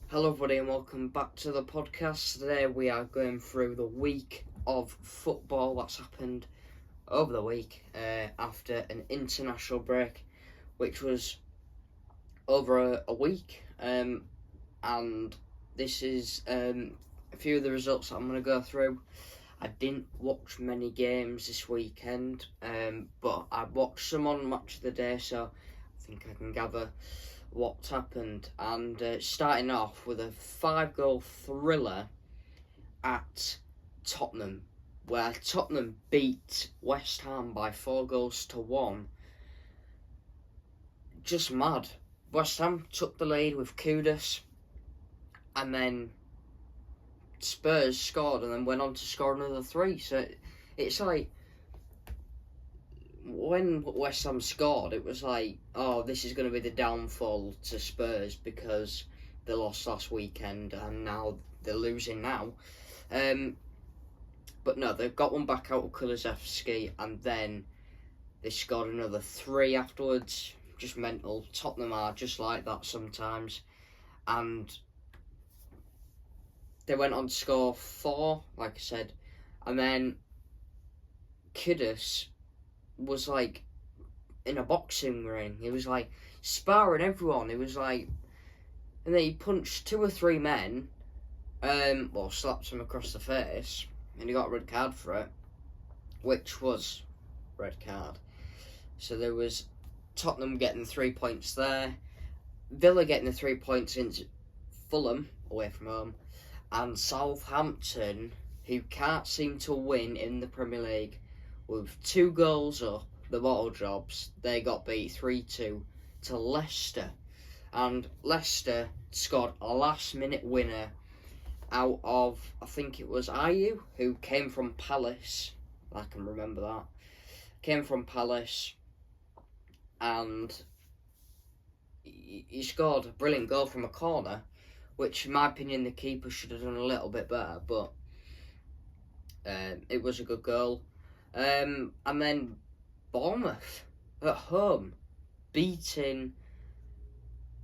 Hello everybody and welcome back to the podcast. Today we are going through the week of football that's happened over the week after an international break, which was over a week. And this is a few of the results that I'm going to go through. I didn't watch many games this weekend, but I watched some on Match of the Day, so I think I can gather what's happened. And starting off with a 5-goal thriller at Tottenham, where Tottenham beat West Ham by 4-1. Just mad. West Ham took the lead with Kudus, and then Spurs scored and then went on to score another 3. So it's like, when West Ham scored, it was like, oh, this is going to be the downfall to Spurs because they lost last weekend and now they're losing now. But no, they've got one back out of Kulusevski and then they scored another 3 afterwards. Just mental. Tottenham are just like that sometimes. And they went on to score 4, like I said. And then Kudus was like in a boxing ring. He was like sparring everyone. He was like, and then he punched 2 or 3 men, slapped him across the face, and he got a red card for it, which was red card. So there was Tottenham getting 3 points there, Villa getting the 3 points into Fulham away from home, and Southampton, who can't seem to win in the Premier League, with 2 goals up, the bottle jobs, they got beat 3-2 to Leicester. And Leicester scored a last-minute winner out of, I think it was Ayew, who came from Palace. I can remember that. Came from Palace, and he scored a brilliant goal from a corner, which, in my opinion, the keeper should have done a little bit better, but it was a good goal. And then Bournemouth at home beating,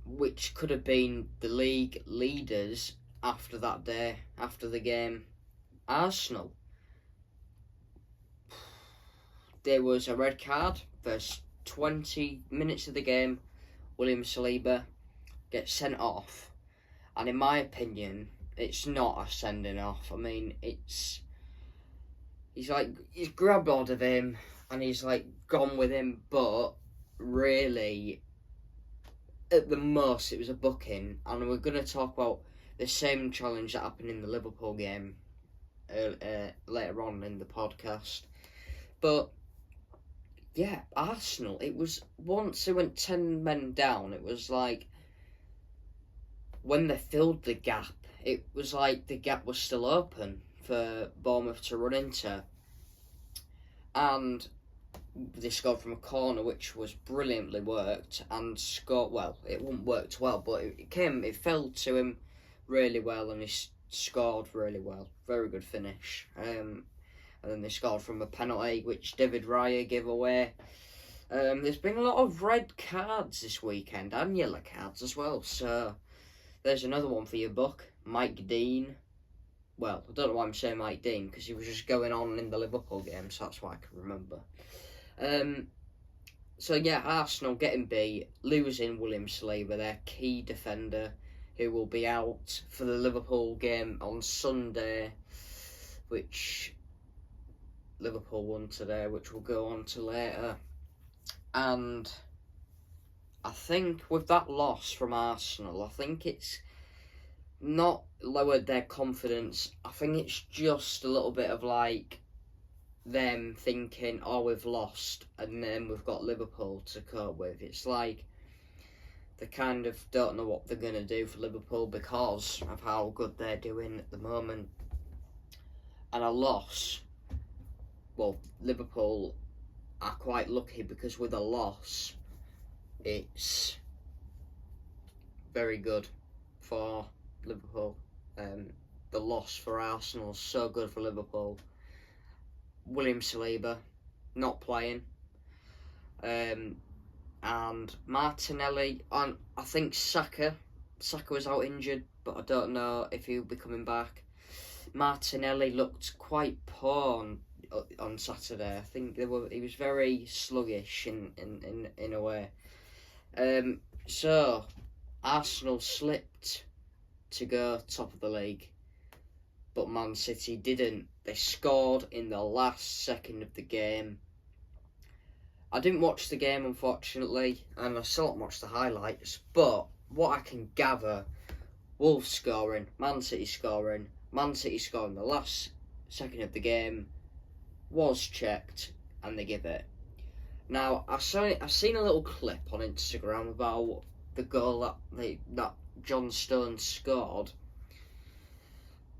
which could have been the league leaders after that day, after the game, Arsenal. There was a red card. First 20 minutes of the game, William Saliba gets sent off. And in my opinion, it's not a sending off. I mean, he's grabbed hold of him and he's like gone with him, but really, at the most, it was a booking. And we're going to talk about the same challenge that happened in the Liverpool game later on in the podcast. But yeah, Arsenal, it was, once they went 10 men down, it was like, when they filled the gap, it was like the gap was still open for Bournemouth to run into. And they scored from a corner, which was brilliantly worked, and scored, well, it wouldn't worked well, but it fell to him really well, and he scored really well. Very good finish. And then they scored from a penalty, which David Raya gave away. There's been a lot of red cards this weekend, and yellow cards as well, so there's another one for your book. Mike Dean. Well, I don't know why I'm saying Mike Dean, because he was just going on in the Liverpool game, so that's why I can remember. So yeah, Arsenal getting beat, losing William Saliba, their key defender, who will be out for the Liverpool game on Sunday, which Liverpool won today, which we'll go on to later. And I think with that loss from Arsenal, I think it's not lowered their confidence. I think it's just a little bit of like them thinking, oh, we've lost and then we've got Liverpool to cope with. It's like they kind of don't know what they're going to do for Liverpool because of how good they're doing at the moment. And a loss, well, Liverpool are quite lucky because with a loss, it's very good for Liverpool. The loss for Arsenal is so good for Liverpool. William Saliba not playing, and Martinelli, and I think Saka Saka was out injured, but I don't know if he'll be coming back. Martinelli looked quite poor on Saturday. I think he was very sluggish in a way. So Arsenal slipped to go top of the league, but Man City didn't. They scored in the last second of the game. I didn't watch the game, unfortunately, and I still haven't watched the highlights, but what I can gather, Wolves scoring, Man City scoring the last second of the game was checked, and they give it. Now, I've seen a little clip on Instagram about the goal that John Stones scored,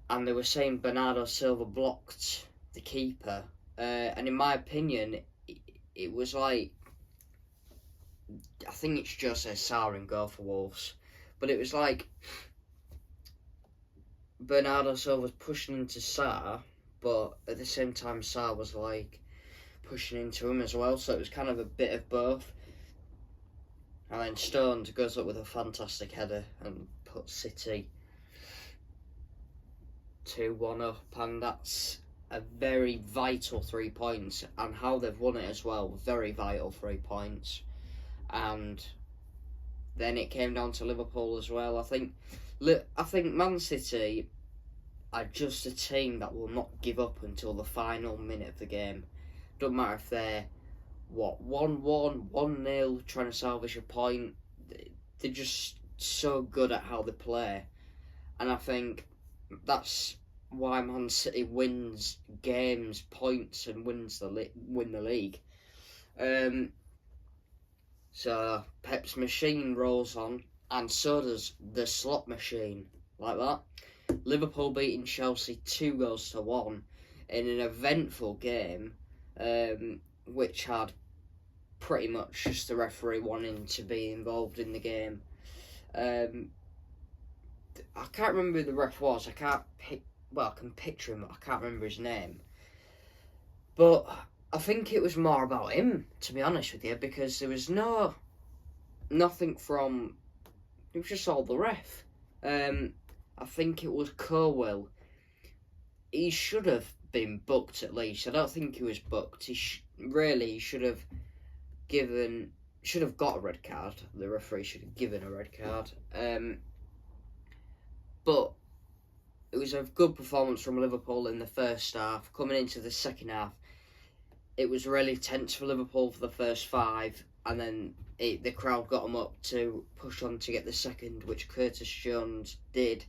and they were saying Bernardo Silva blocked the keeper, and in my opinion, it was like, I think it's Jose Sarr in goal for Wolves, but it was like Bernardo Silva was pushing into Sarr, but at the same time Sarr was like pushing into him as well, so it was kind of a bit of both. And then Stones goes up with a fantastic header and puts City 2-1 up, and that's a very vital 3 points, and how they've won it as well, very vital 3 points. And then it came down to Liverpool as well. I think Man City are just a team that will not give up until the final minute of the game. Doesn't matter if they're 1-1, 1-0, trying to salvage a point. They're just so good at how they play, and I think that's why Man City wins games, points, and win the league. So Pep's machine rolls on, and so does the slot machine, like that. Liverpool beating Chelsea 2-1 in an eventful game, which had pretty much just the referee wanting to be involved in the game. I can't remember who the ref was. I can picture him, but I can't remember his name. But I think it was more about him, to be honest with you, because there was nothing from. It was just all the ref. I think it was Colwill. He should have been booked at least. I don't think he was booked. He should have got a red card. The referee should have given a red card. But it was a good performance from Liverpool in the first half. Coming into the second half, it was really tense for Liverpool for the first 5, and then the crowd got them up to push on to get the second, which Curtis Jones did,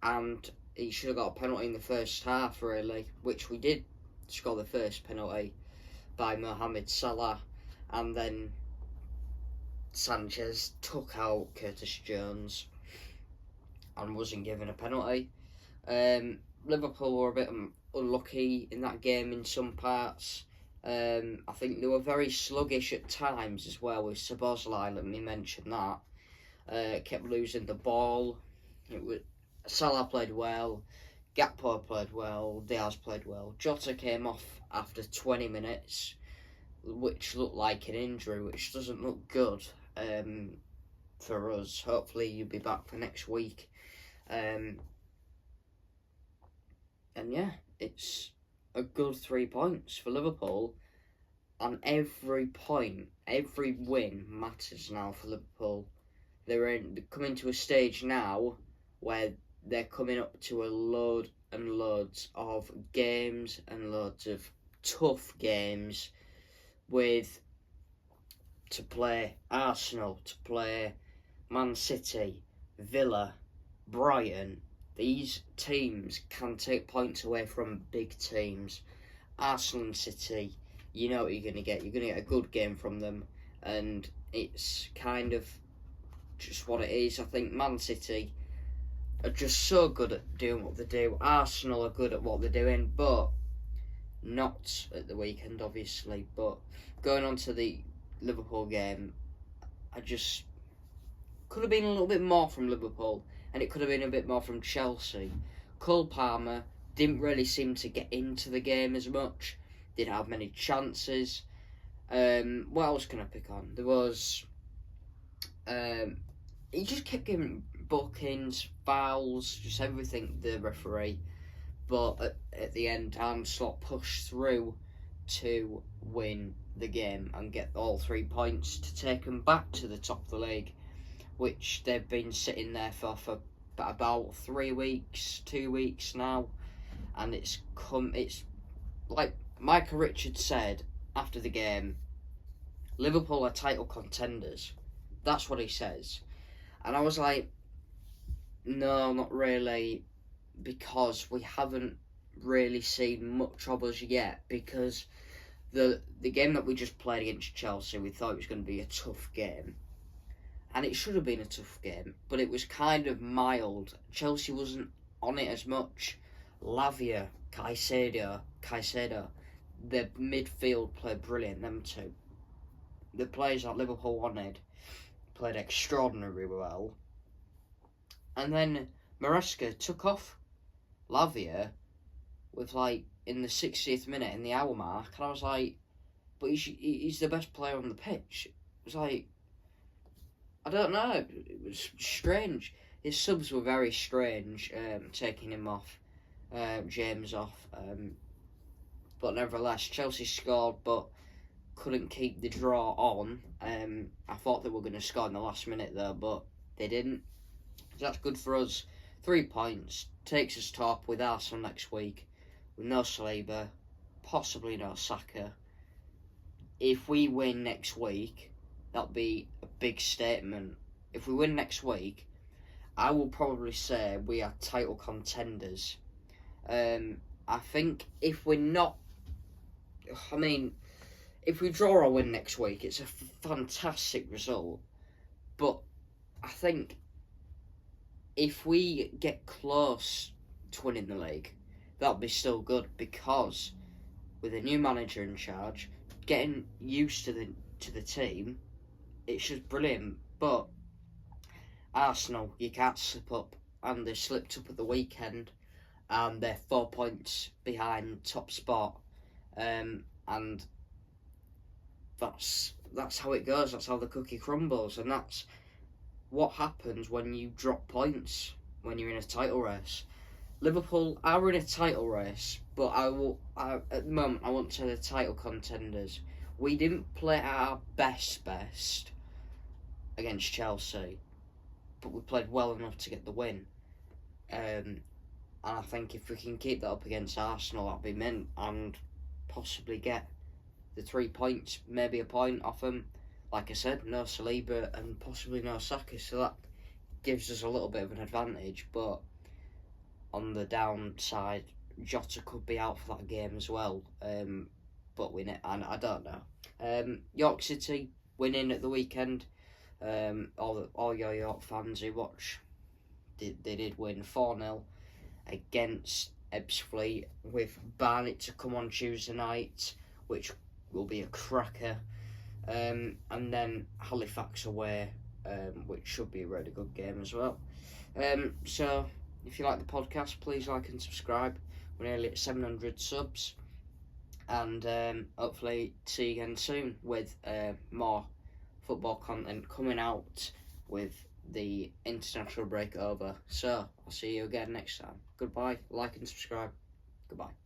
and he should have got a penalty in the first half, really, which we did score the first penalty by Mohamed Salah, and then Sanchez took out Curtis Jones and wasn't given a penalty. Liverpool were a bit unlucky in that game in some parts. I think they were very sluggish at times as well, with Szoboszlai, let me mention that. Kept losing the ball. Salah played well, Gakpo played well, Diaz played well. Jota came off after 20 minutes, which looked like an injury, which doesn't look good for us. Hopefully you'll be back for next week. And yeah, it's a good 3 points for Liverpool, and every point, every win matters now for Liverpool. They're coming to a stage now where they're coming up to a load and loads of games and loads of tough games to play Arsenal, to play Man City, Villa, Brighton. These teams can take points away from big teams. Arsenal and City, you know what you're going to get. You're going to get a good game from them, and it's kind of just what it is. I think Man City are just so good at doing what they do. Arsenal are good at what they're doing, but not at the weekend, obviously. But going on to the Liverpool game, I just could have been a little bit more from Liverpool, and it could have been a bit more from Chelsea. Cole Palmer didn't really seem to get into the game as much, didn't have many chances. What else can I pick on? There was he just kept giving bookings, fouls, just everything, the referee. But at the end, Slot pushed through to win the game and get all 3 points to take them back to the top of the league, which they've been sitting there for about 3 weeks, 2 weeks now, and it's like Michael Richards said after the game, Liverpool are title contenders. That's what he says. And I was like, no, not really, because we haven't really seen much of us yet, because the game that we just played against Chelsea, we thought it was going to be a tough game. And it should have been a tough game, but it was kind of mild. Chelsea wasn't on it as much. Lavia, Caicedo, the midfield played brilliant, them two. The players that Liverpool wanted played extraordinarily well. And then Maresca took off Lavia with, like, in the 60th minute, in the hour mark, and I was like, but he's the best player on the pitch. It was like, I don't know, it was strange. His subs were very strange, taking him off, James off, but nevertheless, Chelsea scored, but couldn't keep the draw on. I thought they were going to score in the last minute though, but they didn't. So that's good for us. 3 points, takes us top with Arsenal next week, with no Saliba, possibly no Saka. If we win next week, that'll be a big statement. If we win next week, I will probably say we are title contenders. I think if we're not, if we draw or win next week, it's a fantastic result. But I think if we get close to winning the league, that'll be still good, because with a new manager in charge, getting used to the team, it's just brilliant. But Arsenal, you can't slip up, and they slipped up at the weekend, and they're 4 points behind top spot, and that's how it goes. That's how the cookie crumbles, and that's what happens when you drop points when you're in a title race. Liverpool are in a title race, but at the moment I won't say they're title contenders. We didn't play at our best against Chelsea, but we played well enough to get the win. And I think if we can keep that up against Arsenal, that'd be mint, and possibly get the 3 points, maybe a point off them. Like I said, no Saliba and possibly no Saka, so that gives us a little bit of an advantage. But on the downside, Jota could be out for that game as well. But I don't know. York City winning at the weekend. All your York fans who watch, they did win 4-0 against Ebbsfleet, with Barnet to come on Tuesday night, which will be a cracker. And then Halifax away, which should be a really good game as well. So if you like the podcast, please like and subscribe. We're nearly at 700 subs, and hopefully see you again soon with more football content coming out with the international break over. So I'll see you again next time. Goodbye, like and subscribe. Goodbye.